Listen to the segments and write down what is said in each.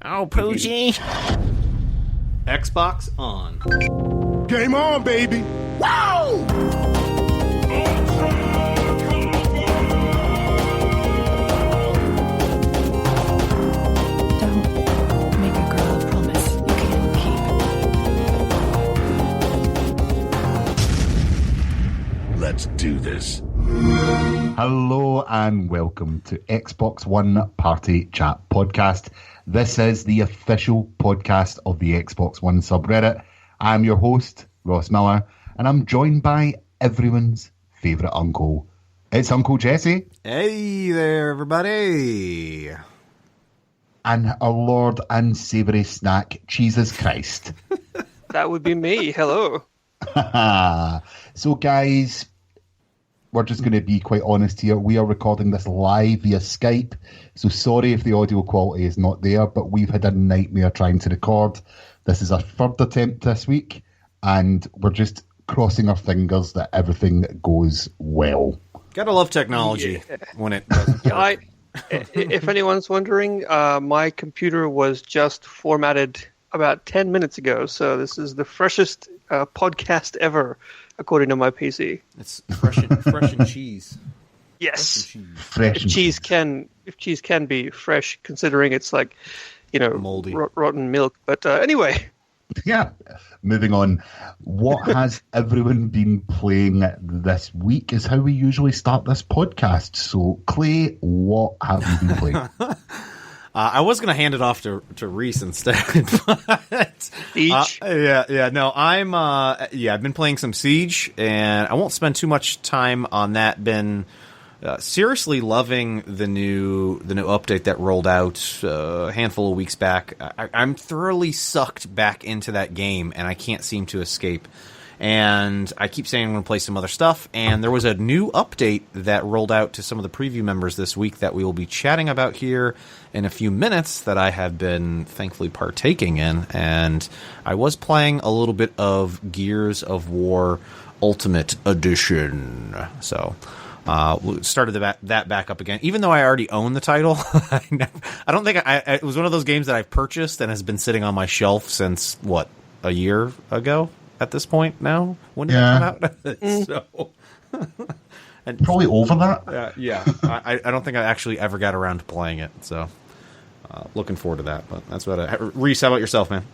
Oh, Poochie. Xbox on. Game on, baby. Wow! Don't make a girl a promise you can't keep. Let's do this. Hello and welcome to Xbox One Party Chat Podcast. This is the official podcast of the Xbox One subreddit. I'm your host, Ross Miller, and I'm joined by everyone's favourite uncle. It's Uncle Jessy. Hey there, everybody. And our Lord and savoury snack, Jesus Christ. That would be me. Hello. So, guys, we're just going to be quite honest here. We are recording this live via Skype, so sorry if the audio quality is not there, but we've had a nightmare trying to record. This is our third attempt this week, and we're just crossing our fingers that everything goes well. Gotta love technology when it doesn't work. If anyone's wondering, my computer was just formatted about 10 minutes ago, so this is the freshest podcast ever, according to my PC. It's fresh and cheese. Yes. Fresh If cheese can be fresh, considering it's like, moldy, rotten milk. But anyway. Yeah. Moving on. What has everyone been playing this week is how we usually start this podcast. So, Clay, what have you been playing? I was going to hand it off to Rhys instead. But, Siege? I've been playing some Siege, and I won't spend too much time on that. Been seriously loving the new update that rolled out a handful of weeks back. I'm thoroughly sucked back into that game, and I can't seem to escape. And I keep saying I'm going to play some other stuff, and there was a new update that rolled out to some of the preview members this week that we will be chatting about here in a few minutes that I have been thankfully partaking in. And I was playing a little bit of Gears of War Ultimate Edition. So started that back up again, even though I already own the title. I don't think it was one of those games that I've purchased and has been sitting on my shelf since, a year ago? At this point now, when did that come out? So, and probably over that. I don't think I actually ever got around to playing it. So, looking forward to that. But that's about it. Rhys, how about yourself, man?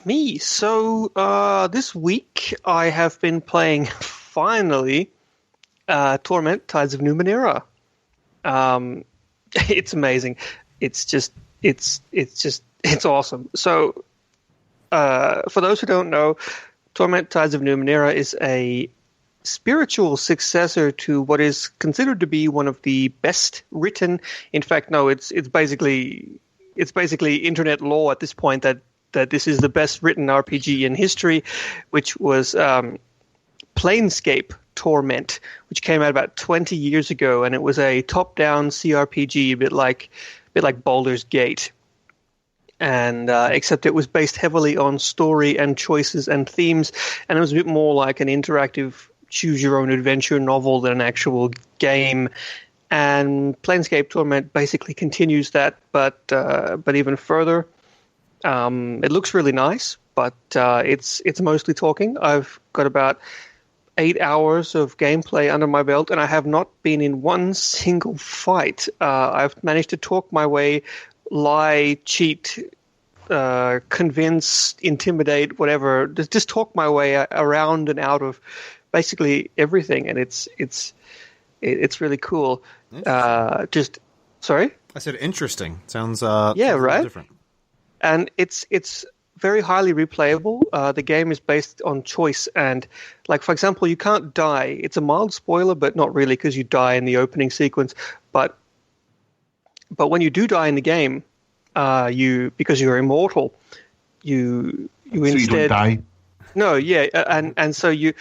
Me. So this week I have been playing finally Torment: Tides of Numenera. It's amazing. It's awesome. So. For those who don't know, Torment: Tides of Numenera is a spiritual successor to what is considered to be one of the best written. In fact, no, it's basically internet law at this point that this is the best written RPG in history, which was Planescape Torment, which came out about 20 years ago, and it was a top-down CRPG, a bit like Baldur's Gate. And except it was based heavily on story and choices and themes, and it was a bit more like an interactive choose-your-own-adventure novel than an actual game. And Planescape Torment basically continues that, but even further. It looks really nice, but it's mostly talking. I've got about 8 hours of gameplay under my belt, and I have not been in one single fight. I've managed to talk my way, lie, cheat, convince, intimidate, whatever. Just talk my way around and out of basically everything, and it's really cool. Sorry? I said interesting. Sounds right? Different. And it's very highly replayable. The game is based on choice, and like, for example, you can't die. It's a mild spoiler, but not really, because you die in the opening sequence. But when you do die in the game, because you're immortal, you instead you don't die. No, yeah, and so you,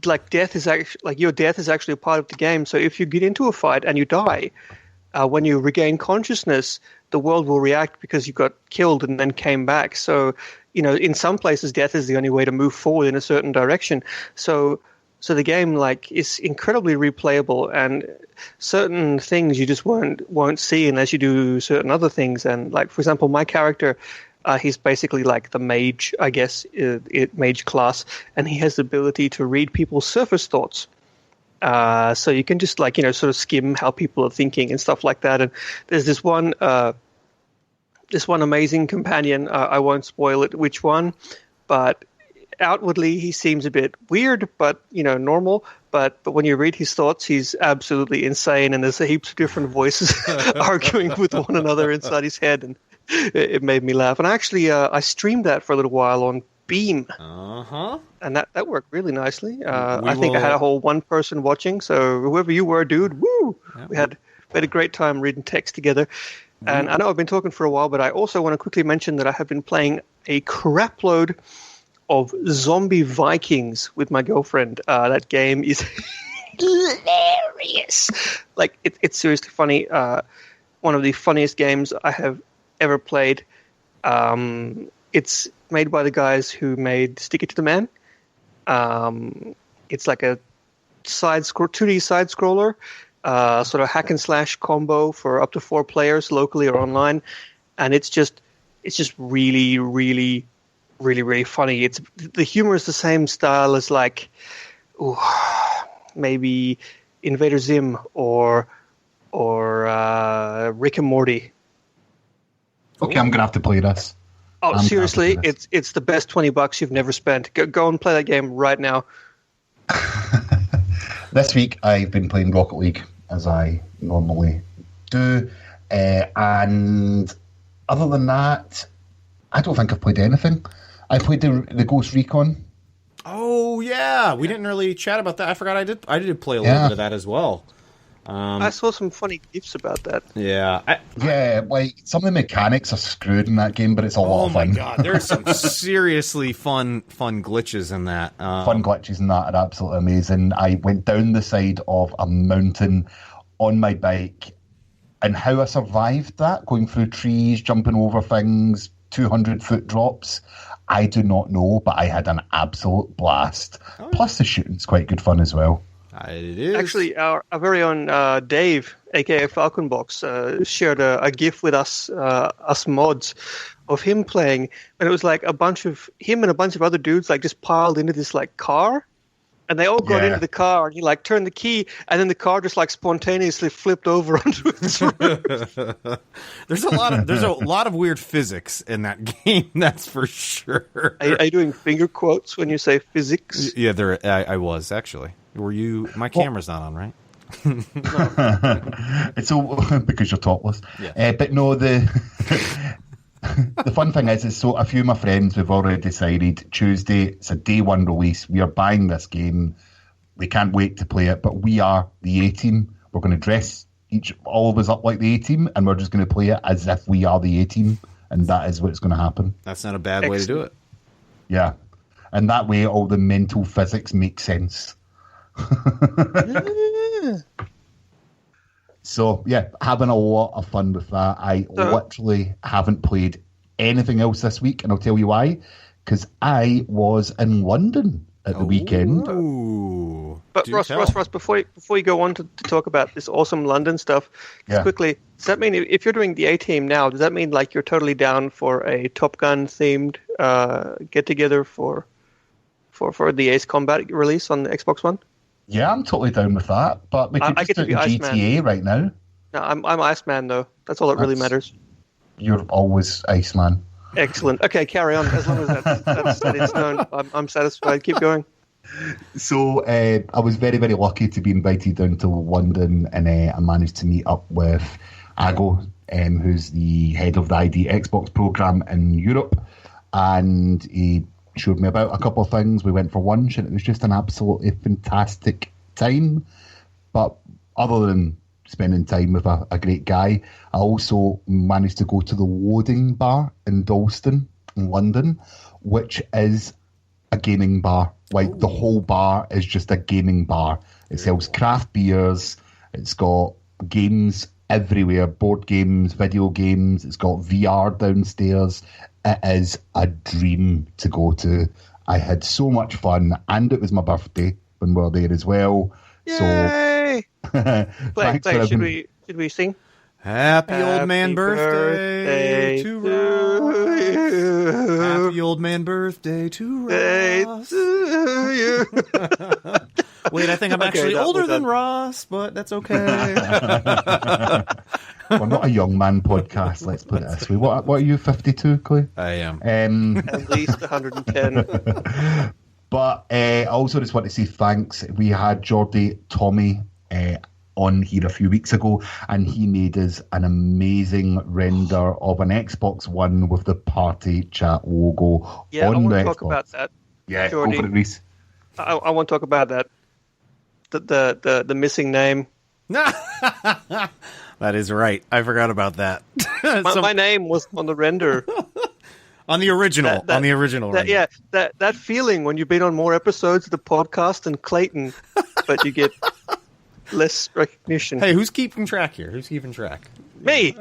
like, death is actually, like, your death is actually a part of the game. So if you get into a fight and you die, when you regain consciousness, the world will react because you got killed and then came back. So, in some places, death is the only way to move forward in a certain direction. So So the game like is incredibly replayable, and certain things you just won't see unless you do certain other things. And like for example, my character, he's basically like the mage, I guess, mage class, and he has the ability to read people's surface thoughts. So you can just like sort of skim how people are thinking and stuff like that. And there's this one amazing companion. I won't spoil it which one, but outwardly he seems a bit weird, but normal. But when you read his thoughts, he's absolutely insane, and there's heaps of different voices arguing with one another inside his head, and it made me laugh. And actually, I streamed that for a little while on Beam, and that worked really nicely. I think I had a whole one person watching, so whoever you were, dude, woo! Yep. We had a great time reading text together. And I know I've been talking for a while, but I also want to quickly mention that I have been playing a crapload of Zombie Vikings with my girlfriend. That game is hilarious. Like, it's seriously funny. One of the funniest games I have ever played. It's made by the guys who made Stick It to the Man. It's like a 2D side scroller, sort of hack and slash combo for up to 4 players locally or online, and it's just really, really, really, really funny. The humor is the same style as like, maybe Invader Zim or Rick and Morty. Okay, I'm gonna have to play this. Oh, seriously, it's the best $20 you've never spent. Go and play that game right now. This week I've been playing Rocket League, as I normally do, and other than that, I don't think I've played anything. I played the Ghost Recon. Oh yeah, we didn't really chat about that. I forgot I did play a little bit of that as well. I saw some funny gifs about that. Yeah. Like some of the mechanics are screwed in that game, but it's a lot of fun. Oh my god, there's some seriously fun glitches in that. Fun glitches in that are absolutely amazing. I went down the side of a mountain on my bike, and how I survived that, going through trees, jumping over things, 200-foot drops, I do not know, but I had an absolute blast. Oh. Plus the shooting's quite good fun as well. It is. Actually, our very own Dave, aka Falconbox, shared a GIF with us mods of him playing, and it was like him and a bunch of other dudes like just piled into this like car, and they all got into the car, and he like turned the key, and then the car just like spontaneously flipped over onto its roof. There's a lot of weird physics in that game, that's for sure. Are you doing finger quotes when you say physics? Yeah, I was actually. Were you? My camera's not on, right? No. It's all because you're topless. Yeah. But no, the fun thing is so a few of my friends, we've already decided Tuesday, it's a day one release. We are buying this game. We can't wait to play it, but we are the A-team. We're going to dress all of us up like the A-team, and we're just going to play it as if we are the A-team, and that is what's going to happen. That's not a bad way to do it. Yeah. And that way all the mental physics make sense. So yeah, having a lot of fun with that. I literally haven't played anything else this week, and I'll tell you why. Because I was in London at the weekend. But Ross, before you go on to talk about this awesome London stuff, just quickly, does that mean if you're doing the A-team now, does that mean like you're totally down for a Top Gun themed get together for the Ace Combat release on the Xbox One? Yeah, I'm totally down with that. But we could just do GTA right now. No, I'm Iceman though. That's all that really matters. You're always Iceman. Excellent. Okay, carry on. As long as that's set in stone, I'm satisfied. Keep going. So I was very, very lucky to be invited down to London, and I managed to meet up with Ago, who's the head of the ID Xbox program in Europe, and he showed me about a couple of things. We went for lunch, and it was just an absolutely fantastic time. But other than spending time with a great guy, I also managed to go to the Loading Bar in Dalston in London, which is a gaming bar. Like, the whole bar is just a gaming bar. It sells craft beers. It's got games everywhere, board games, video games. It's got VR downstairs. It is a dream to go to. I had so much fun, and it was my birthday, when we're there as well. Yay! So, Blake, should we sing? Happy old man birthday to Ross. Happy old man birthday to Ross. Wait, I think I'm actually older than Ross, but that's okay. We're not a young man podcast, let's put it this way. What are you, 52, Clay? I am. At least 110. But I also just want to say thanks. We had Geordie Tommy on here a few weeks ago, and he made us an amazing render of an Xbox One with the Party Chat logo Yeah, on I want the to talk Xbox. about that. Yeah, Geordie. go for it, Rhys. I want to talk about that. The missing name. That is right. I forgot about that. My name was on the render. On the original. On the original. That, yeah, that feeling when you've been on more episodes of the podcast than Clayton, but you get less recognition. Hey, who's keeping track here? Who's keeping track? Me.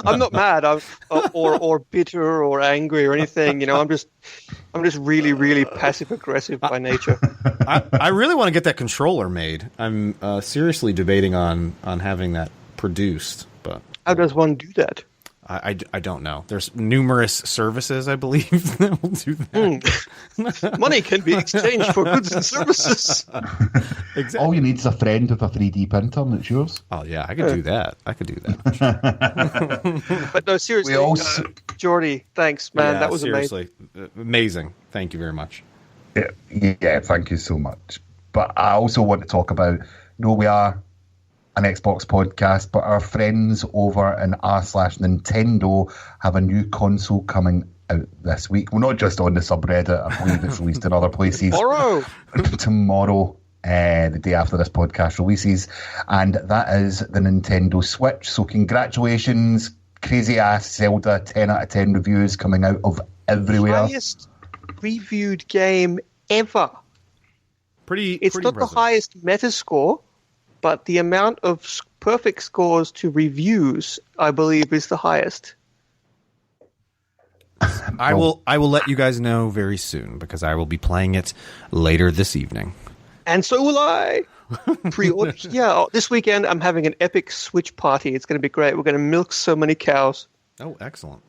I'm not mad, or bitter or angry or anything. You know, I'm just really, really passive aggressive by nature. I really want to get that controller made. I'm seriously debating on having that produced, but How does one do that? I don't know. There's numerous services, I believe, that will do that. Money can be exchanged for goods and services. Exactly. All you need is a friend with a 3D printer, and it's yours. Oh yeah, I could do that. But no, seriously, We also- Geordie, thanks, man. Yeah, That was seriously amazing. Thank you very much. Yeah, thank you so much. But I also want to talk about, we are an Xbox podcast, but our friends over in r/Nintendo have a new console coming out this week. Well, not just on the subreddit. I believe it's released in other places. Tomorrow, the day after this podcast releases, and that is the Nintendo Switch. So amazing. Crazy ass Zelda 10 out of 10 reviews coming out of everywhere. Highest reviewed game ever. It's not impressive. the highest Metascore, but the amount of perfect scores to reviews, I believe, is the highest. I will let you guys know very soon because I will be playing it later this evening. And so will I. Pre-order. Yeah, this weekend I'm having an epic Switch party. It's going to be great. We're going to milk so many cows. Oh, excellent.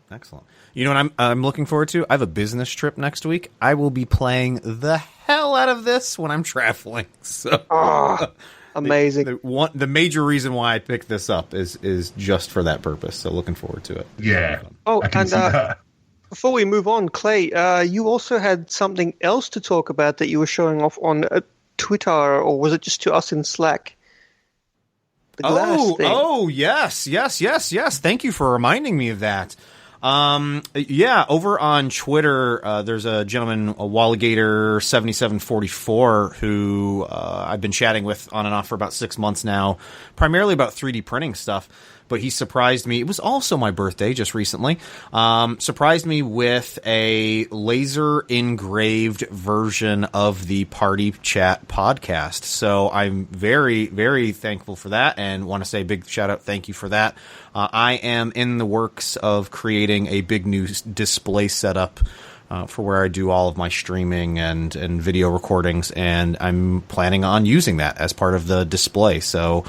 You know what I'm looking forward to? I have a business trip next week. I will be playing the hell out of this when I'm traveling. So amazing. The major reason why I picked this up is just for that purpose. So looking forward to it. Yeah. Oh, I can see that. Before we move on, Clay, you also had something else to talk about that you were showing off on Twitter, or was it just to us in Slack? The glass thing. Oh, yes. Thank you for reminding me of that. Yeah, over on Twitter, there's a gentleman, Walligator7744, who I've been chatting with on and off for about 6 months now, primarily about 3D printing stuff. But he surprised me. It was also my birthday just recently. Surprised me with a laser engraved version of the Party Chat podcast. So I'm very, very thankful for that and want to say a big shout out. Thank you for that. I am in the works of creating a big new display setup for where I do all of my streaming and video recordings. And I'm planning on using that as part of the display. So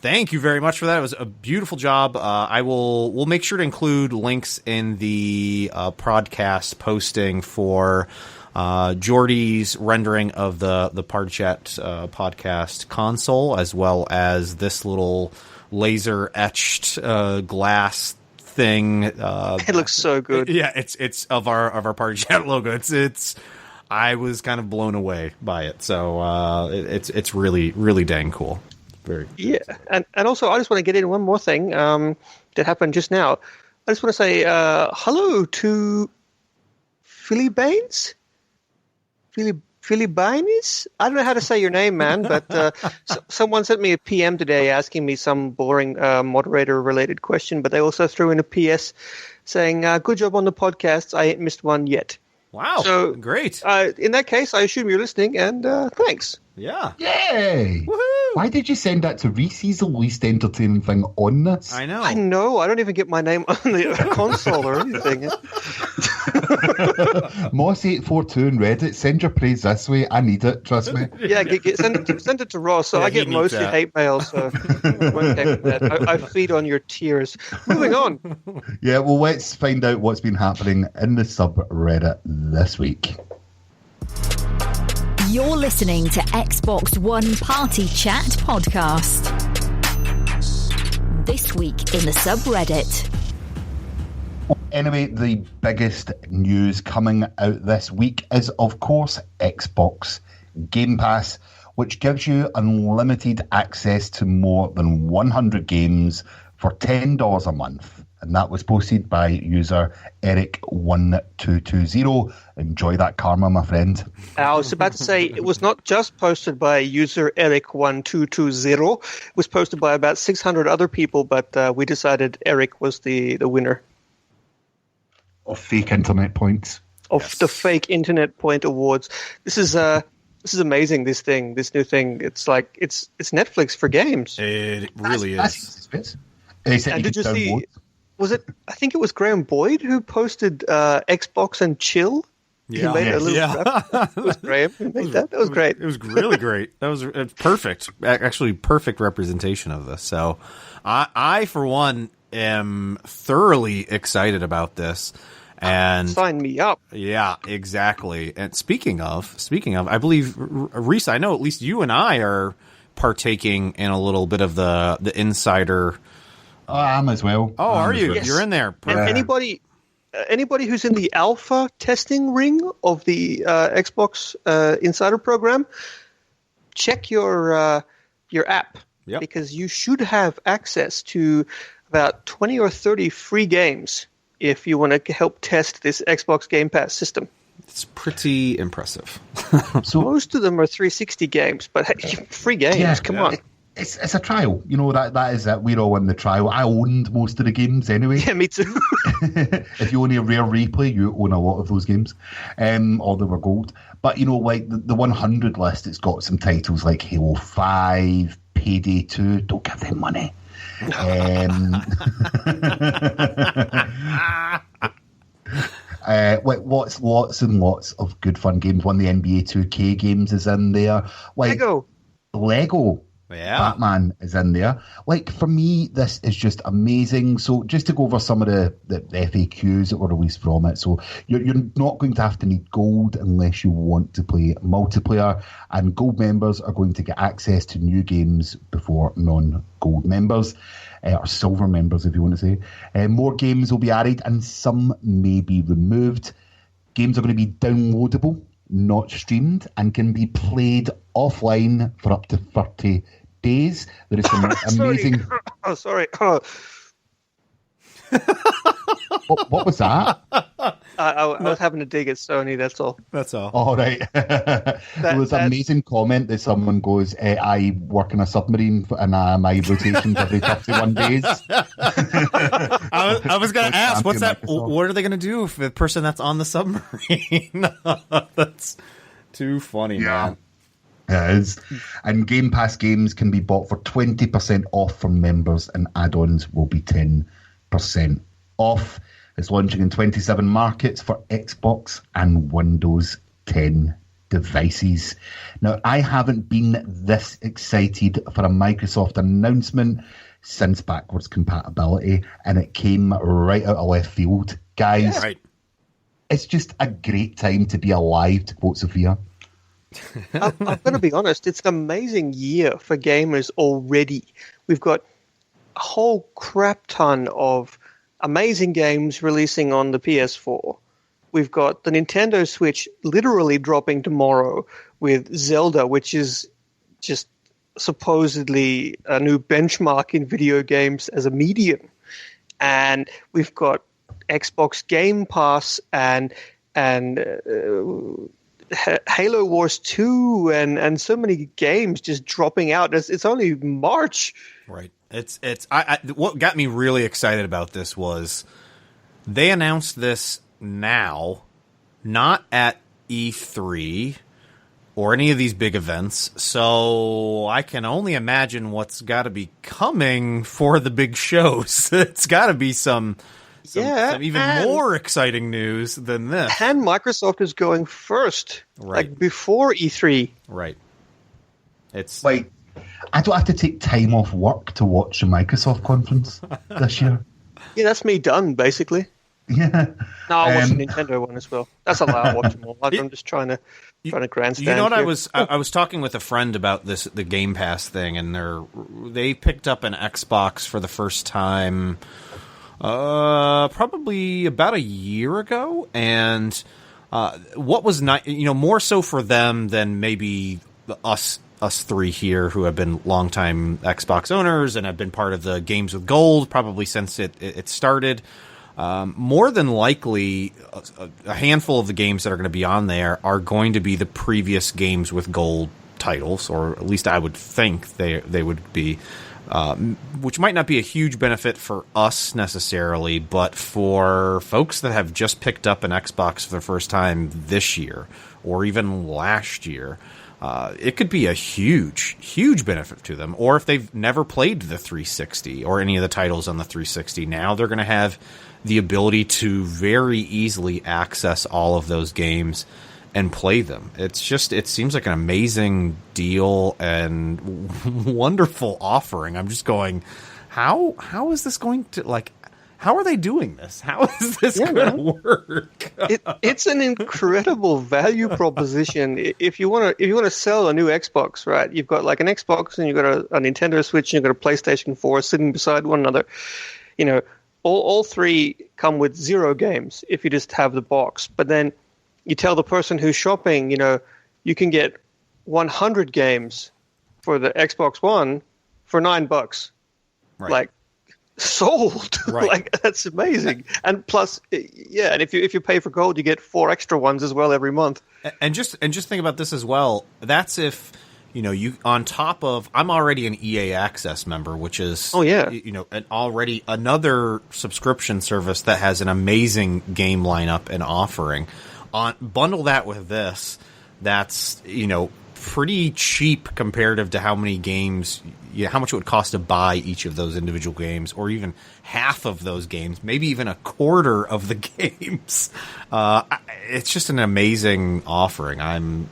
thank you very much for that. It was a beautiful job. We'll make sure to include links in the podcast posting for Geordie's rendering of the Party Chat podcast console, as well as this little laser etched glass thing. It looks so good. Yeah, it's of our Party Chat logo. I was kind of blown away by it. So it's really, really dang cool. Very yeah, and also I just want to get in one more thing that happened just now. I just want to say hello to Philly Baines? Philly Baines? I don't know how to say your name, man, but someone sent me a PM today asking me some boring moderator-related question, but they also threw in a PS saying, good job on the podcast. I ain't missed one yet. Wow, so great. In that case, I assume you're listening, and thanks. Yeah. Yay! Woohoo! Why did you send that to Rhys? He's the least entertaining thing on this. I know. I don't even get my name on the console or anything. Moss842 in Reddit, send your praise this way. I need it, trust me. Yeah, send it to Ross. So Yeah, I get he needs mostly that. hate mail, so I'm okay with that. I feed on your tears. Moving on. Yeah, well, let's find out what's been happening in the subreddit this week. You're listening to Xbox One Party Chat Podcast. This week in the subreddit. Anyway, the biggest news coming out this week is, of course, Xbox Game Pass, which gives you unlimited access to more than 100 games for $10 a month. And that was posted by user Eric1220. Enjoy that karma, my friend. I was about to say, it was not just posted by user Eric1220. It was posted by about 600 other people, but we decided Eric was the winner. Of fake internet points. Of the fake Internet Point Awards. This is amazing, this new thing. It's like, it's Netflix for games. It really is. And did you see, I think it was Graham Boyd who posted Xbox and Chill? Yeah. He made a little graphic. It was Graham who made that. That was great. It was really great. It's perfect. Actually, perfect representation of this. So I for one, am thoroughly excited about this. And sign me up. Yeah, exactly. And speaking of, I believe, Rhys, I know at least you and I are partaking in a little bit of the insider. Oh, I am as well. Oh, are you? Yes. You're in there. And anybody who's in the alpha testing ring of the Xbox Insider program, check your app. Yep. Because you should have access to about 20 or 30 free games if you want to help test this Xbox Game Pass system. It's pretty impressive. So most of them are 360 games, but hey, free games, come on. It's a trial. You know, that is it. We're all in the trial. I owned most of the games anyway. Yeah, me too. If you own a rare replay, you own a lot of those games. Or they were gold. But, you know, like the 100 list, it's got some titles like Halo 5, Payday 2. Don't give them money. Lots and lots of good fun games. One of the NBA 2K games is in there. Like Lego. Yeah. Batman is in there. Like, for me, this is just amazing. So just to go over some of the FAQs that were released from it. So you're not going to have to need gold unless you want to play multiplayer. And gold members are going to get access to new games before non-gold members. Or silver members, if you want to say. More games will be added and some may be removed. Games are going to be downloadable, not streamed, and can be played offline for up to 30 days. There is some amazing... Sorry. What was that? I was having to dig at Sony, that's all. That's all. All right. There was an amazing comment that someone goes, I work in a submarine and my rotations every 31 days. I was going to ask, what's that? What are they going to do for the person that's on the submarine? That's too funny, man. It is. And Game Pass games can be bought for 20% off from members, and add-ons will be 10% off. It's launching in 27 markets for Xbox and Windows 10 devices. Now, I haven't been this excited for a Microsoft announcement since backwards compatibility, and it came right out of left field. Guys, yeah, right. It's just a great time to be alive, to quote Sophia. I'm going to be honest, it's an amazing year for gamers already. We've got a whole crap ton of amazing games releasing on the PS4. We've got the Nintendo Switch literally dropping tomorrow with Zelda, which is just supposedly a new benchmark in video games as a medium. And we've got Xbox Game Pass and Halo Wars 2 and so many games just dropping out. It's only March. Right. What got me really excited about this was they announced this now, not at E3 or any of these big events. So I can only imagine what's got to be coming for the big shows. It's got to be some some even more exciting news than this. And Microsoft is going first, Right. like before E3. Right. It's Like, I don't have to take time off work to watch the Microsoft conference this year. Yeah, that's me done, basically. Yeah. No, I'll watch the Nintendo one as well. That's allowed. I'll watch them all. I'm just trying to grandstand. You know what? here. I was talking with a friend about the Game Pass thing, and they picked up an Xbox for the first time, probably about a year ago, and what was not, more so for them than maybe us three here who have been longtime Xbox owners and have been part of the Games with Gold probably since it started. More than likely, a handful of the games that are going to be on there are going to be the previous Games with Gold titles, or at least I would think they would be, which might not be a huge benefit for us necessarily, but for folks that have just picked up an Xbox for the first time this year or even last year. It could be a huge, huge benefit to them. Or if they've never played the 360 or any of the titles on the 360, now they're going to have the ability to very easily access all of those games and play them. It seems like an amazing deal and wonderful offering. I'm just going, how is this going to, how are they doing this? How is this going to work? It's an incredible value proposition. If you want to sell a new Xbox, right? You've got like an Xbox and you've got a Nintendo Switch and you've got a PlayStation 4 sitting beside one another. All three come with 0 games if you just have the box. But then you tell the person who's shopping, you can get 100 games for the Xbox One for $9. Right. Like, sold. Right. Like, that's amazing. And plus, and if you pay for gold, you get 4 extra ones as well every month. And just think about this as well. That's if you on top of, I'm already an EA Access member, which is already another subscription service that has an amazing game lineup and offering. Bundle that with this, that's pretty cheap comparative to how many games, how much it would cost to buy each of those individual games, or even half of those games, maybe even a quarter of the games. It's just an amazing offering. I'm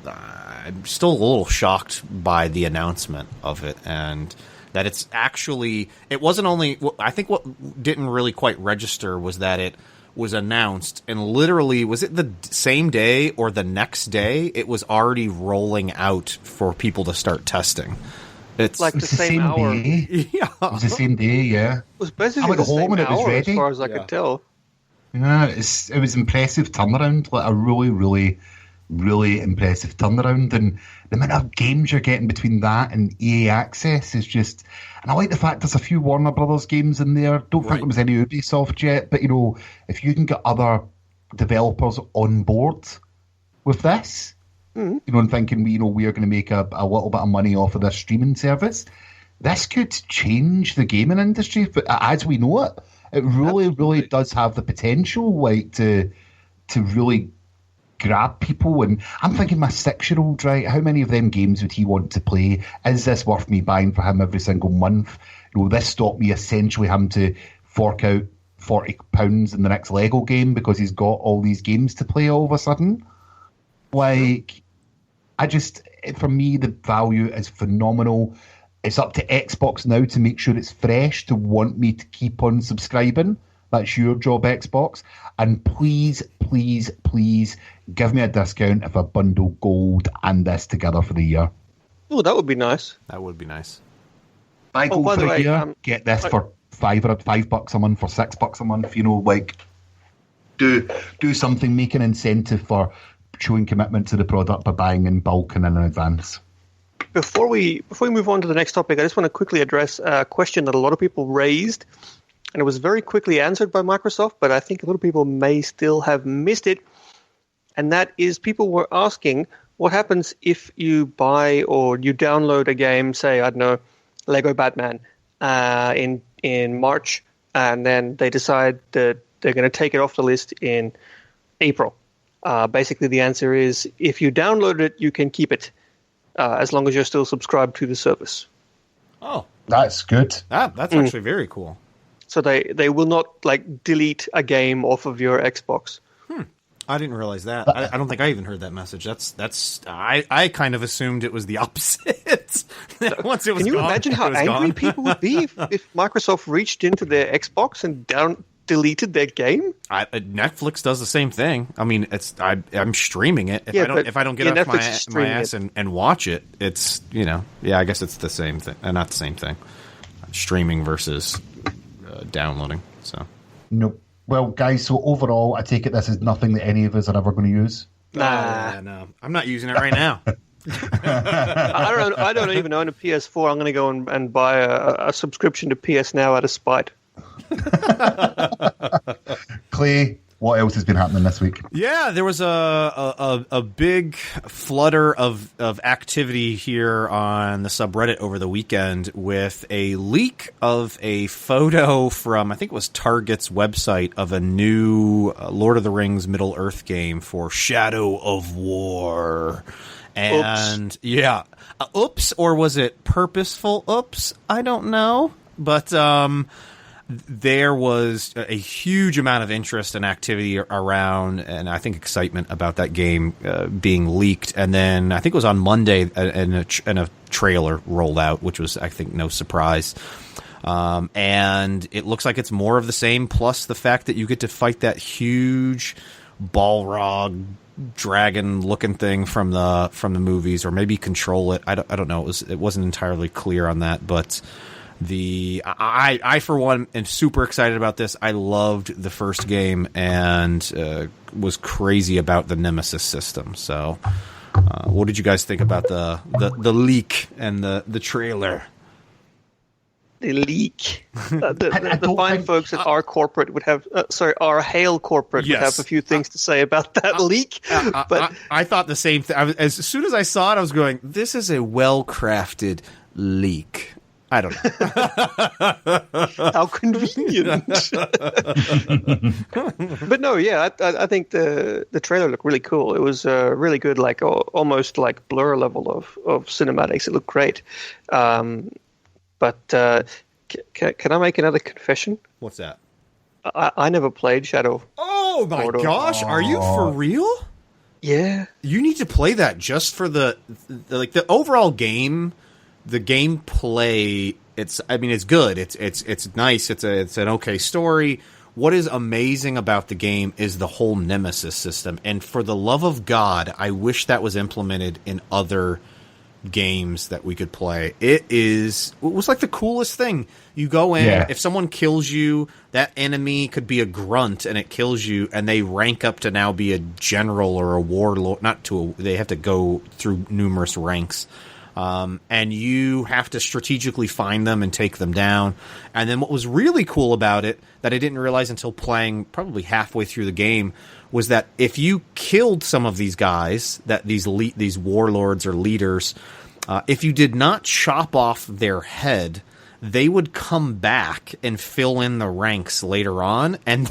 still a little shocked by the announcement of it, and that it's actually, it wasn't only, I think what didn't really quite register was that it was announced, and literally, was it the same day or the next day, it was already rolling out for people to start testing. It's like the same hour. Day. Yeah. It was the same day, yeah. It was basically I went the home same and it was hour, ready. as far as I could tell. Yeah, it was impressive turnaround, like a really, really, really impressive turnaround. And the amount of games you're getting between that and EA Access is just... And I like the fact there's a few Warner Brothers games in there. Don't think there was any Ubisoft yet, but, if you can get other developers on board with this, and thinking, we're going to make a little bit of money off of this streaming service, this could change the gaming industry as we know it. It really, really does have the potential, to really grab people. And I'm thinking my 6-year-old, right, how many of them games would he want to play? Is this worth me buying for him every single month? This stopped me essentially having to fork out £40 in the next Lego game because he's got all these games to play all of a sudden. For me, the value is phenomenal. It's up to Xbox now to make sure it's fresh, to want me to keep on subscribing. That's your job, Xbox. And please, please, please give me a discount if I bundle gold and this together for the year. Oh, that would be nice. That would be nice. Buy gold by the for a way, year, get this for $5 a month, for $6 a month. Do something, make an incentive for showing commitment to the product by buying in bulk and in advance. Before we move on to the next topic, I just want to quickly address a question that a lot of people raised, and it was very quickly answered by Microsoft, but I think a lot of people may still have missed it, and that is people were asking what happens if you buy or you download a game, say, I don't know, Lego Batman, in March, and then they decide that they're going to take it off the list in April. Basically, the answer is if you download it, you can keep it. As long as you're still subscribed to the service. Oh, that's good. That's actually very cool. So they will not like delete a game off of your Xbox. I didn't realize that. I don't think I even heard that message. I kind of assumed it was the opposite. Once it was Can you gone, imagine how it was angry gone. people would be if Microsoft reached into their Xbox and deleted their game? Netflix does the same thing. I mean, I'm streaming it. If I don't get off Netflix is my ass streaming and watch it, it's I guess it's the same thing. Not the same thing. Streaming versus downloading. So No. Well, guys, so overall, I take it this is nothing that any of us are ever going to use. Nah. No, I'm not using it right now. I don't even own a PS4. I'm going to go and buy a subscription to PS Now out of spite. Clay, what else has been happening this week? Yeah, there was a big flutter of activity here on the subreddit over the weekend with a leak of a photo from, I think it was Target's website, of a new Lord of the Rings Middle-earth game for Shadow of War. And yeah, oops, or was it purposeful oops? I don't know, but there was a huge amount of interest and activity around, and I think excitement about that game being leaked. And then I think it was on Monday, and a trailer rolled out, which was, I think, no surprise. And it looks like it's more of the same, plus the fact that you get to fight that huge Balrog dragon-looking thing from the movies, or maybe control it. I don't know. It wasn't entirely clear on that, but. I for one am super excited about this. I loved the first game and was crazy about the Nemesis system. So, what did you guys think about the leak and the trailer? The leak. The fine folks at our corporate would have, our Hale corporate would have a few things to say about that leak. But I thought the same thing. As soon as I saw it, I was going, "This is a well-crafted leak." I don't know. How convenient. But no, yeah, I think the trailer looked really cool. It was really good, like almost like Blur level of cinematics. It looked great. But can I make another confession? What's that? I never played Shadow. Oh my gosh, are you for real? Yeah. You need to play that just for the overall game. The gameplay, it's good. It's nice. It's an okay story. What is amazing about the game is the whole Nemesis system. And for the love of God, I wish that was implemented in other games that we could play. It was like the coolest thing. You go in, if someone kills you, that enemy could be a grunt and it kills you, and they rank up to now be a general or a warlord. They have to go through numerous ranks. And you have to strategically find them and take them down. And then what was really cool about it, that I didn't realize until playing probably halfway through the game, was that if you killed some of these guys, these warlords or leaders, if you did not chop off their head, they would come back and fill in the ranks later on. And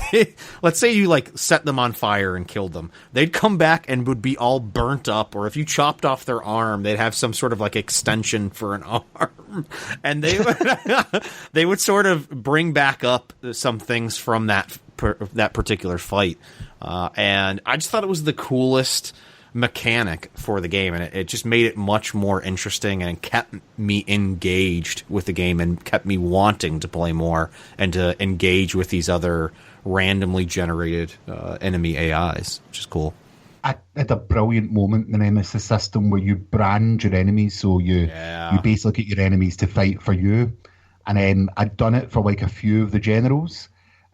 let's say you set them on fire and killed them. They'd come back and would be all burnt up. Or if you chopped off their arm, they'd have some sort of extension for an arm. And they would sort of bring back up some things from that particular fight. And I just thought it was the coolest mechanic for the game, and it just made it much more interesting, and it kept me engaged with the game and kept me wanting to play more and to engage with these other randomly generated enemy AIs, which is cool. I had a brilliant moment in the Nemesis system where you brand your enemies, so you basically get your enemies to fight for you. And then I'd done it for a few of the generals,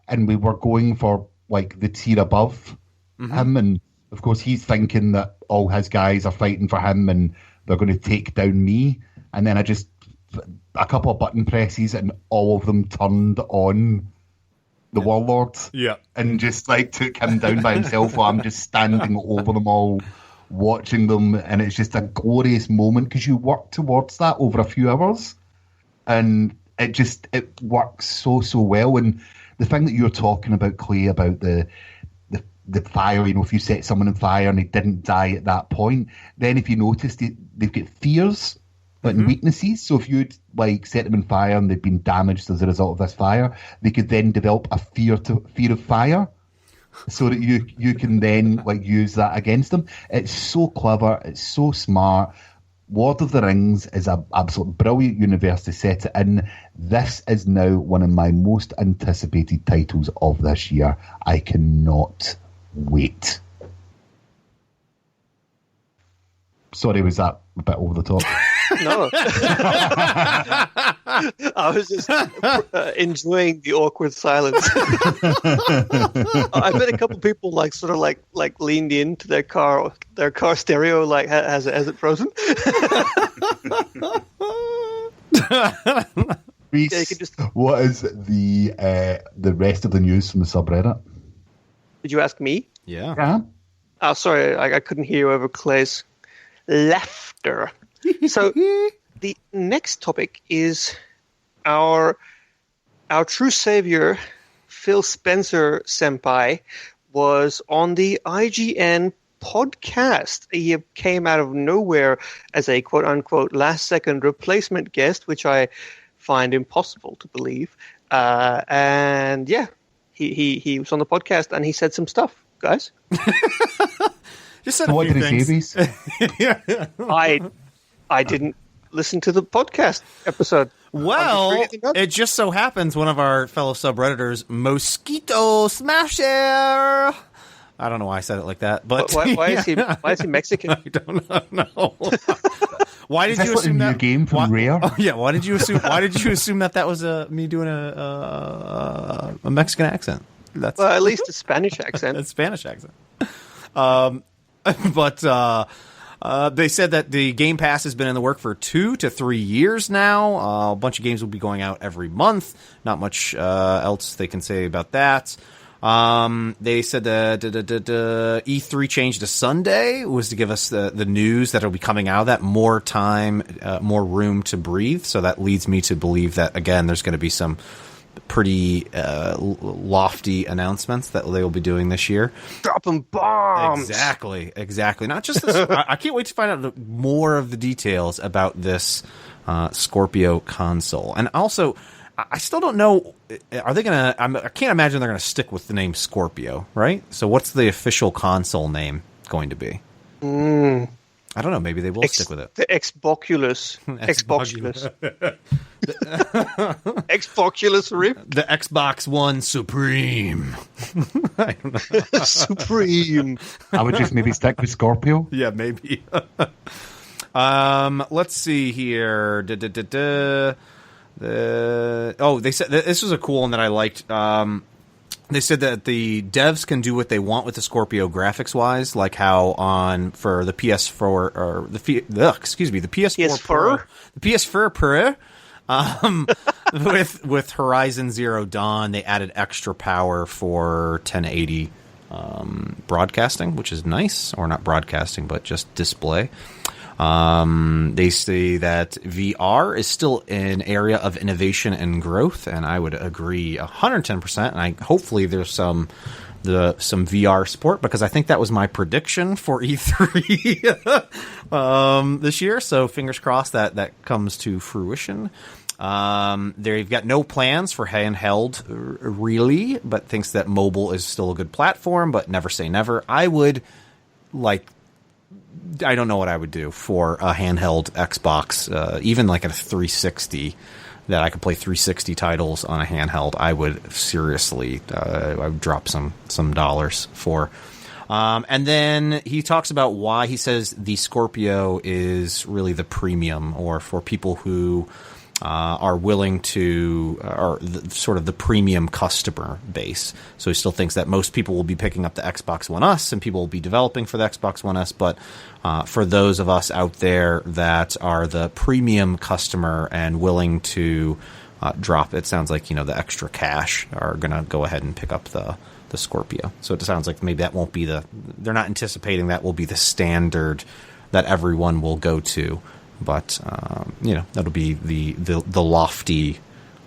and we were going for the tier above him, and of course, he's thinking that all his guys are fighting for him and they're going to take down me. And then a couple of button presses and all of them turned on the warlords. Yeah. And just took him down by himself while I'm just standing over them all, watching them. And it's just a glorious moment because you work towards that over a few hours. And it works so, so well. And the thing that you're talking about, Clay, about the fire, if you set someone on fire and they didn't die at that point, then if you notice, they've got fears but in weaknesses. So if you'd like set them on fire and they've been damaged as a result of this fire, they could then develop a fear of fire, so that you can then like use that against them. It's so clever. It's so smart. Lord of the Rings is an absolute brilliant universe to set it in. This is now one of my most anticipated titles of this year. I cannot wait. Sorry, was that a bit over the top? No. I was just enjoying the awkward silence. I bet a couple people sort of leaned into their car stereo, like has it frozen. Rhys, Yeah, you can just... what is the rest of the news from the subreddit? Did you ask me? Yeah. Yeah. Oh, sorry, I couldn't hear you over Clay's laughter. So the next topic is our true savior, Phil Spencer senpai, was on the IGN podcast. He came out of nowhere as a quote-unquote last-second replacement guest, which I find impossible to believe. And yeah, he was on the podcast and he said some stuff, guys. Just said So a what few did he things. say, Rhys? I didn't listen to the podcast episode. Well, it just so happens one of our fellow subredditors, Mosquito Smasher. I don't know why I said it like that, but Why is he Mexican? I don't know. Why did Is you this like a assume new that? game from Rare? Oh, yeah. Why did you assume that was me doing a Mexican accent? That's Well, at least a Spanish accent. a Spanish accent. But they said that the Game Pass has been in the work for 2 to 3 years now. A bunch of games will be going out every month. Not much else they can say about that. They said that E3 changed to Sunday was to give us the news that will be coming out of that, more time, more room to breathe. So that leads me to believe that, again, there's going to be some pretty lofty announcements that they will be doing this year. Dropping bombs. Exactly. Not just this. I can't wait to find out more of the details about this Scorpio console. And also, I still don't know. Are they going to? I can't imagine they're going to stick with the name Scorpio, right? So, what's the official console name going to be? I don't know. Maybe they will stick with it. The Xboculus. Xboculus. Xboculus Rift. The Xbox One Supreme. I don't know. Supreme. I would just maybe stick with Scorpio. Yeah, maybe. Let's see here. They said this was a cool one that I liked. They said that the devs can do what they want with the Scorpio graphics wise, like how for the PS4 or the PS4 Pro, the PS4 Pro. With Horizon Zero Dawn, they added extra power for 1080 broadcasting, which is nice, or not broadcasting, but just display. They say that VR is still an area of innovation and growth, and I would agree 110%. And hopefully there's some VR support, because I think that was my prediction for E3 this year. So fingers crossed that comes to fruition. They've got no plans for handheld, really, but thinks that mobile is still a good platform, but never say never. I don't know what I would do for a handheld Xbox, even like a 360, that I could play 360 titles on a handheld. I would seriously, I would drop some dollars for. And then he talks about why he says the Scorpio is really the premium, or for people who are willing to, or sort of the premium customer base. So he still thinks that most people will be picking up the Xbox One S, and people will be developing for the Xbox One S. But for those of us out there that are the premium customer and willing to drop, it sounds like, the extra cash, are going to go ahead and pick up the Scorpio. So it sounds like maybe that won't be they're not anticipating that will be the standard that everyone will go to. But, that'll be the lofty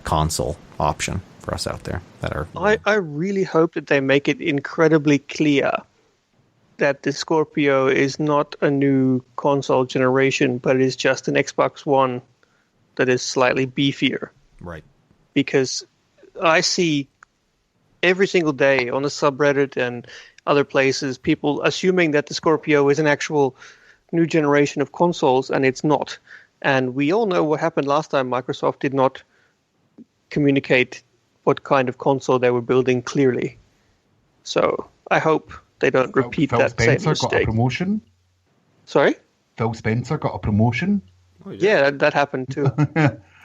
console option for us out there that are. I really hope that they make it incredibly clear that the Scorpio is not a new console generation, but is just an Xbox One that is slightly beefier. Right. Because I see every single day on the subreddit and other places people assuming that the Scorpio is an actual new generation of consoles, and it's not. And we all know what happened last time. Microsoft did not communicate what kind of console they were building clearly. So I hope they don't repeat Phil that Spencer same mistake. got a promotion. Sorry? Phil Spencer got a promotion. Yeah, that happened too.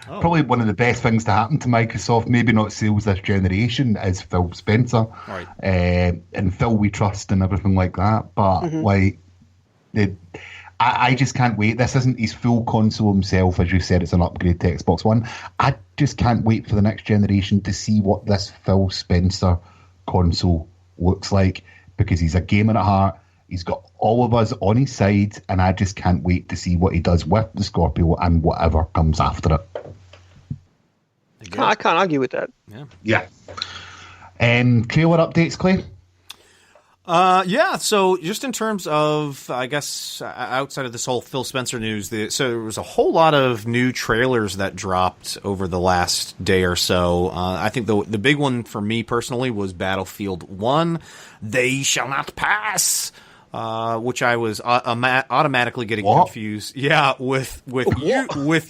Probably one of the best things to happen to Microsoft, maybe not sales this generation, is Phil Spencer. Right. And Phil we trust and everything like that. But I just can't wait. This isn't his full console himself, as you said, it's an upgrade to Xbox One. I just can't wait for the next generation to see what this Phil Spencer console looks like, because he's a gamer at heart. He's got all of us on his side, and I just can't wait to see what he does with the Scorpio and whatever comes after it. I can't argue with that. Yeah. Trailer updates, Clay? So just in terms of, I guess, outside of this whole Phil Spencer news, so there was a whole lot of new trailers that dropped over the last day or so. I think the big one for me personally was Battlefield 1, They Shall Not Pass, which I was automatically getting confused. Yeah, with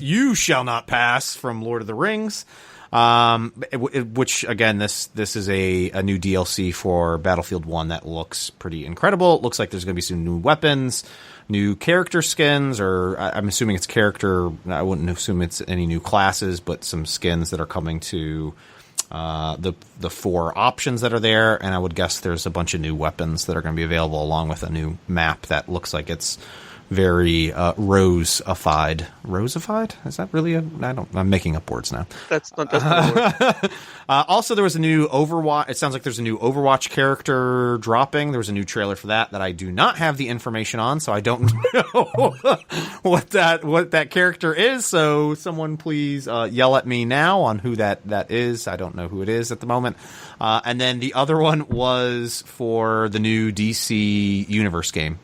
You Shall Not Pass from Lord of the Rings. Which again, this is a new DLC for Battlefield 1 that looks pretty incredible. It looks like there's going to be some new weapons, new character skins, or I'm assuming it's character. I wouldn't assume it's any new classes, but some skins that are coming to the 4 options that are there. And I would guess there's a bunch of new weapons that are going to be available along with a new map that looks like it's very rose-ified. Rose-ified? Is that really I'm making up words now. That's not a word. Also, there was a new Overwatch. It sounds like there's a new Overwatch character dropping. There was a new trailer for that I do not have the information on, so I don't know what that character is. So someone please yell at me now on who that is. I don't know who it is at the moment. And then the other one was for the new DC Universe game.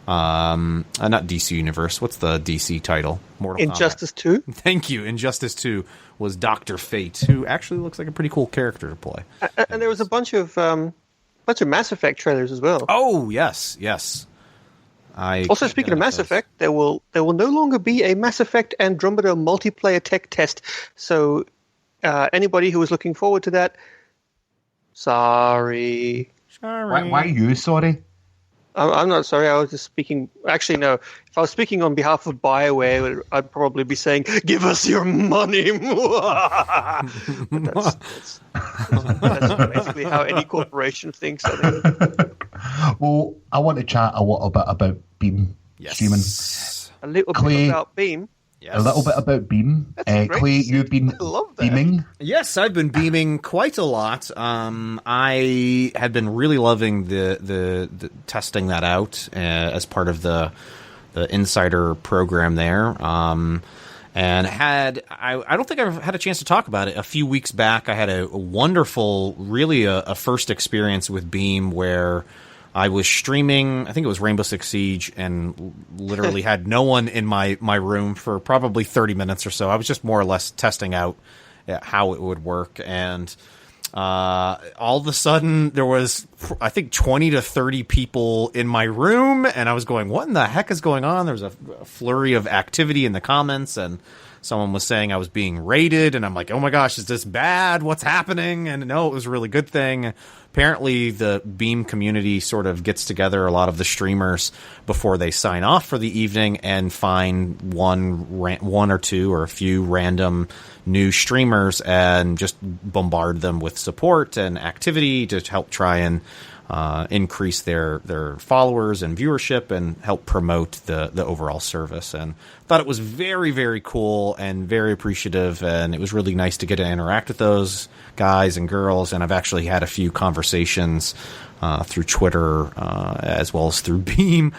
Not DC Universe. What's the DC title? Mortal Injustice Kombat. 2? Thank you. Injustice 2 was Dr. Fate, who actually looks like a pretty cool character to play. And there was a bunch of Mass Effect trailers as well. Oh, yes. Also, speaking of Mass Effect, there will no longer be a Mass Effect Andromeda multiplayer tech test. So anybody who was looking forward to that, sorry. Why are you sorry? I'm not sorry. I was just speaking. Actually, no. If I was speaking on behalf of BioWare, I'd probably be saying, "Give us your money." But that's basically how any corporation thinks. I think. Well, I want to chat a little bit about Beam streaming. A little bit about Beam. Yes. A little bit about Beam. Clay, you've been beaming. Yes, I've been beaming quite a lot. I had been really loving the testing that out as part of the insider program there. And I don't think I've had a chance to talk about it. A few weeks back, I had a wonderful, really a first experience with Beam where I was streaming, I think it was Rainbow Six Siege, and literally had no one in my room for probably 30 minutes or so. I was just more or less testing out how it would work. And all of a sudden, there was, I think, 20 to 30 people in my room, and I was going, what in the heck is going on? There was a flurry of activity in the comments, and someone was saying I was being raided, and I'm like, oh my gosh, is this bad? What's happening? And no, it was a really good thing. Apparently, the Beam community sort of gets together, a lot of the streamers, before they sign off for the evening and find one or two or a few random new streamers and just bombard them with support and activity to help try and increase their followers and viewership and help promote the overall service. And thought it was very, very cool and very appreciative, and it was really nice to get to interact with those guys and girls. And I've actually had a few conversations through Twitter as well as through Beam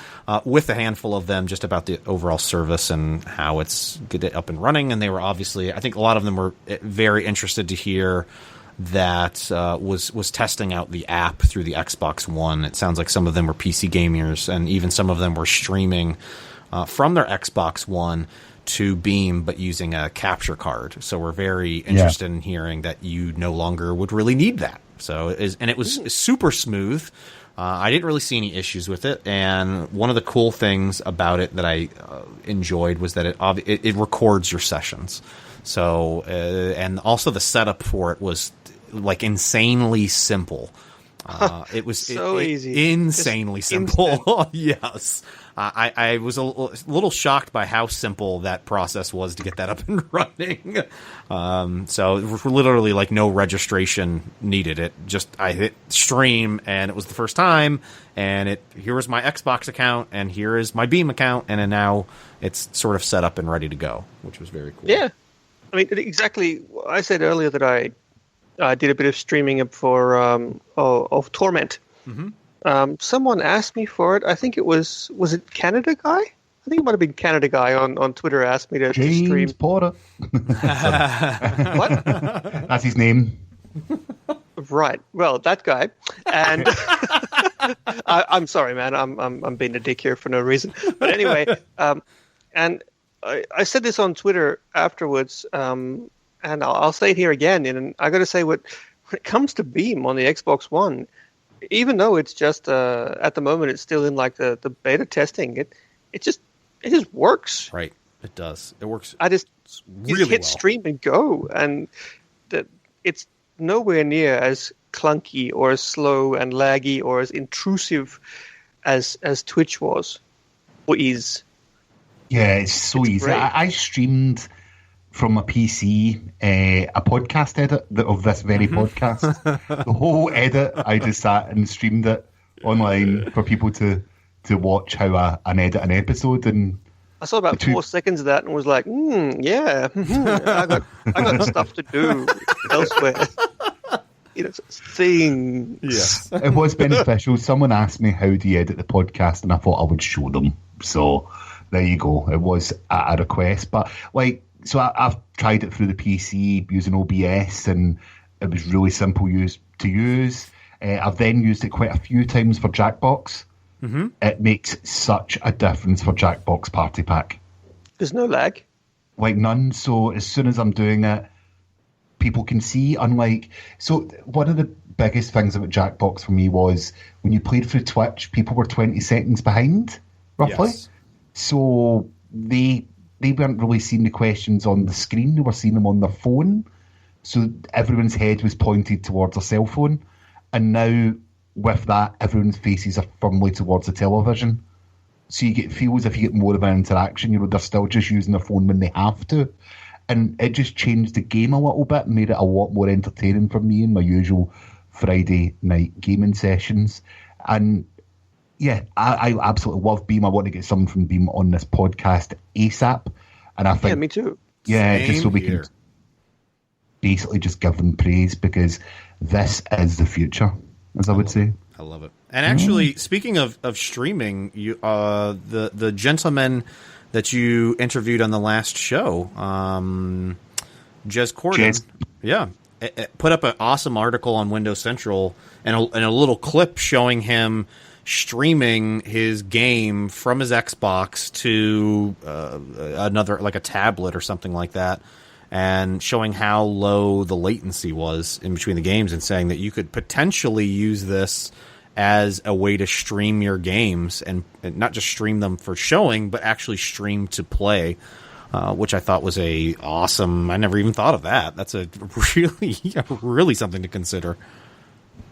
with a handful of them just about the overall service and how it's get it up and running. And they were obviously, I think a lot of them were very interested to hear that was testing out the app through the Xbox One. It sounds like some of them were PC gamers, and even some of them were streaming from their Xbox One to Beam, but using a capture card. So we're very interested in hearing that you no longer would really need that. So it was super smooth. I didn't really see any issues with it, and one of the cool things about it that I enjoyed was that it records your sessions. So and also the setup for it was like insanely simple. It was so easy, insanely simple. Yes. I was a little shocked by how simple that process was to get that up and running. So literally like no registration needed. I hit stream and it was the first time, and here was my Xbox account and here is my Beam account, and then now it's sort of set up and ready to go, which was very cool. Yeah. I mean, exactly. I said earlier that I did a bit of streaming for of Torment. Mm-hmm. Someone asked me for it. I think it was it Canada Guy? I think it might have been Canada Guy on Twitter asked me to stream. James Porter. What? That's his name. Right. Well, that guy. And I'm sorry, man. I'm being a dick here for no reason. But anyway, and I said this on Twitter afterwards, and I'll say it here again. And I got to say, when it comes to Beam on the Xbox One, even though it's just at the moment it's still in like the beta testing, it just works. Right, it does. It works. I just really hit well. Stream and go, and it's nowhere near as clunky or as slow and laggy or as intrusive as Twitch was or is. Yeah, it's so easy. I streamed from a PC a podcast edit of this very podcast. The whole edit, I just sat and streamed it online for people to watch how I edit an episode. And I saw about 4 seconds of that and was like, yeah, I got stuff to do elsewhere. Things. Yes. It was beneficial. Someone asked me, how do you edit the podcast? And I thought I would show them. So there you go. It was at a request. But so I've tried it through the PC using OBS, and it was really simple to use. I've then used it quite a few times for Jackbox. Mm-hmm. It makes such a difference for Jackbox Party Pack. There's no lag? Like none. So as soon as I'm doing it, people can see. So one of the biggest things about Jackbox for me was when you played through Twitch, people were 20 seconds behind, roughly. Yes. So they weren't really seeing the questions on the screen. They were seeing them on their phone. So everyone's head was pointed towards their cell phone. And now with that, everyone's faces are firmly towards the television. So it feels if you get more of an interaction, they're still just using their phone when they have to. And it just changed the game a little bit, made it a lot more entertaining for me in my usual Friday night gaming sessions. And yeah, I absolutely love Beam. I want to get someone from Beam on this podcast ASAP. And I think, yeah, me too. Yeah, Same just so we here. can basically just give them praise, because this is the future, as I would say. I love it. And actually, speaking of streaming, you the gentleman that you interviewed on the last show, Jez Corden, yeah, put up an awesome article on Windows Central and a little clip showing him streaming his game from his Xbox to another, like a tablet or something like that, and showing how low the latency was in between the games, and saying that you could potentially use this as a way to stream your games, and not just stream them for showing, but actually stream to play, which I thought was awesome. I never even thought of that. That's really something to consider.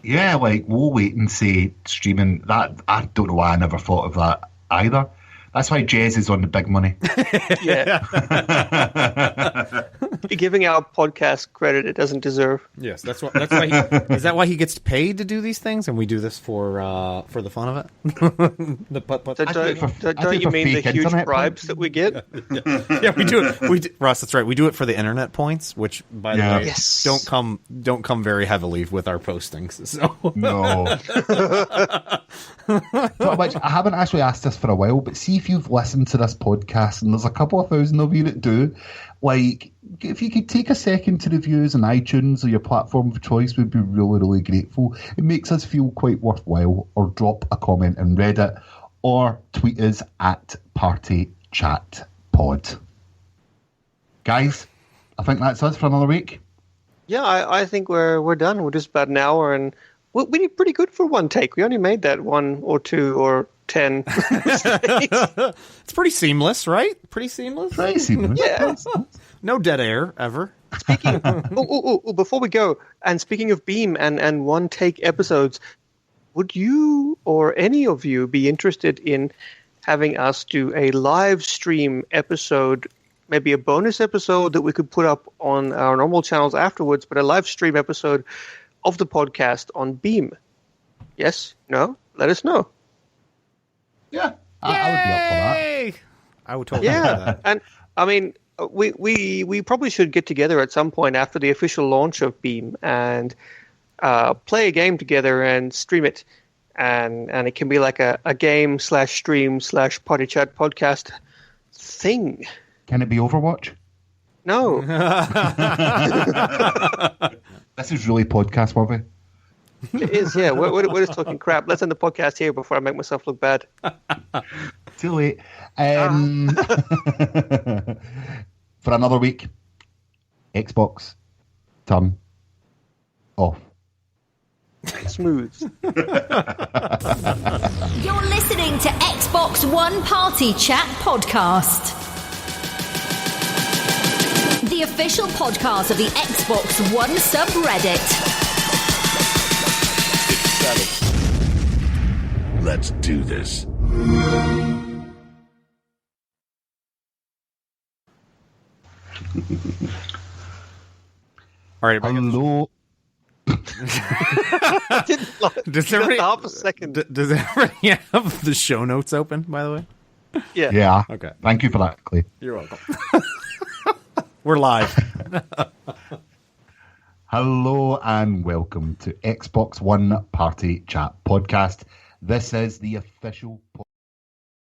Yeah, we'll wait and see streaming. That I don't know why I never thought of that either. That's why Jez is on the big money. Yeah. You're giving our podcast credit it doesn't deserve. Yes, that's why. Is that why he gets paid to do these things, and we do this for the fun of it? Don't you mean the huge bribes that we get? Yeah, we do it. Ross, that's right. We do it for the internet points, which, by the way, Yes. don't come very heavily with our postings. So No. Not much. I haven't actually asked this for a while, but see if you've listened to this podcast, and there's a couple of thousand of you that do. Like, if you could take a second to review us on iTunes or your platform of choice, we'd be really, really grateful. It makes us feel quite worthwhile. Or drop a comment in Reddit, or tweet us at PartyChatPod. Guys, I think that's us for another week. Yeah, I think we're done. We're just about an hour, and we did pretty good for one take. We only made that 1 or 2 or 10 mistakes. It's pretty seamless, right? Pretty seamless. Pretty seamless. Yeah. No dead air ever. Speaking, before we go, and speaking of Beam and one take episodes, would you or any of you be interested in having us do a live stream episode, maybe a bonus episode that we could put up on our normal channels afterwards, but a live stream episode of the podcast on Beam? Yes? No? Let us know. Yeah, I would be up for that. Yay! I would totally do Yeah, that. and I mean, we probably should get together at some point after the official launch of Beam and play a game together and stream it, and it can be like a game/stream/party chat podcast thing. Can it be Overwatch? No, This is really podcast worthy. it is. Yeah, we're just talking crap. Let's end the podcast here before I make myself look bad. Too late. For another week, Xbox, turn off. Smooth. You're listening to Xbox One Party Chat Podcast, the official podcast of the Xbox One subreddit. Let's do this. All right. Hello. Does everybody, half a second. does everybody have the show notes open, by the way? Yeah. Yeah. Okay. Thank you for that, Clay. You're welcome. We're live. Hello and welcome to Xbox One Party Chat Podcast. This is the official